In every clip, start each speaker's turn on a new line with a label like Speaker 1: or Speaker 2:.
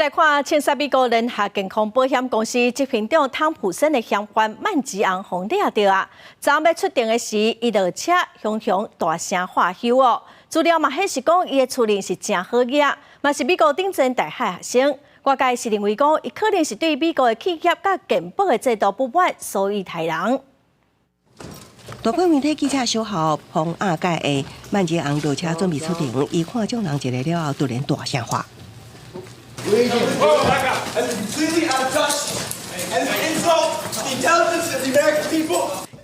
Speaker 1: 来看，青沙美国联合健康保险公司执行长汤普森的嫌犯曼吉昂红抓到啊！昨要出庭的时，伊落车雄雄大声喝休哦。资料嘛，显示讲伊的处理是真好业，嘛是美国顶尖大学学生。外界是认为讲，伊可能是对美国的企业甲健保的制度不满，所以杀人。
Speaker 2: 大批媒体记者小号碰压界的曼吉昂落车准备出庭，伊看众人一个了后，突然大声喝。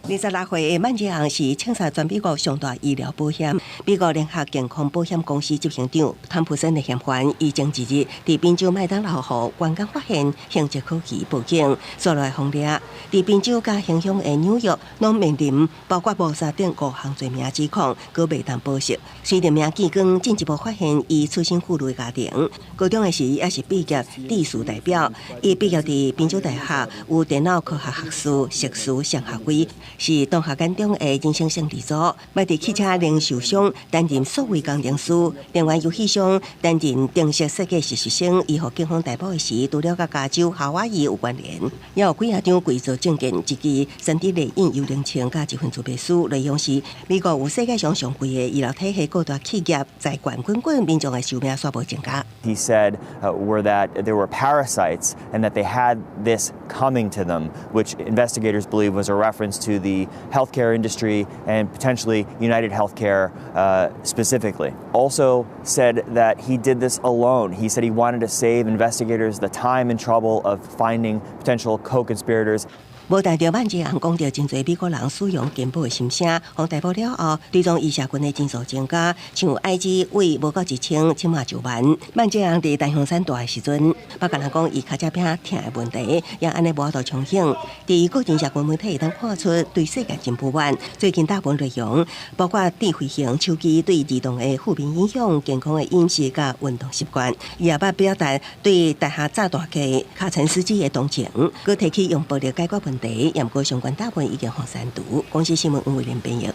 Speaker 2: 26岁的曼吉昂是青沙全美国上大医疗保险美国联合健康保险公司执行长汤普森的嫌犯，以前一日伫宾州麦当劳后，员工发现性质可疑，报警，所来轰抓。伫宾州甲影响的纽约，拢面临包括谋杀等5项罪名指控，佮未当保释。随着名检官进一步发现伊出身富裕家庭，高中的时也是毕业地数代表。伊毕业伫宾州大学有电脑科学学士、硕士双学位。 是同学眼中的人生胜利组，卖伫汽车零售商担任数位工程师，另外游戏商担任定式设计实习生。伊互警方逮捕的时，除了甲加州夏威夷有关联，也有几张贵族证件，一支3D 列印幽灵枪，甲1份自备书。内容是美国有世界上上贵的医疗体系，各大企业财管滚滚，民众的寿命煞无增加。
Speaker 3: He said were that there were parasites and that they had this coming to them, which investigators believe was a reference to the healthcare industry and potentially United Healthcare specifically. Also said that he did this alone. He said he wanted to save investigators the time and trouble of finding potential co-conspirators. 无代表曼吉昂讲到真侪美国人使用健保的心声，互逮捕了后，追踪医社群的人数增加，像 IG 位无到1000，起码9万。曼吉昂伫大香山大的时阵，别个人讲伊脚趾饼疼的问题，也安尼无法度重现。伫个人社群媒体当看出对世界真不满。最近大部分内容包括智慧型手机对儿童的负面影响、健康的饮食甲运动习惯，伊也捌表达对大厦炸大客卡陈司机的同情，佮提起用暴力解决问题。 也毋过相关大部分已经放删除。公司新闻黄伟廉编译。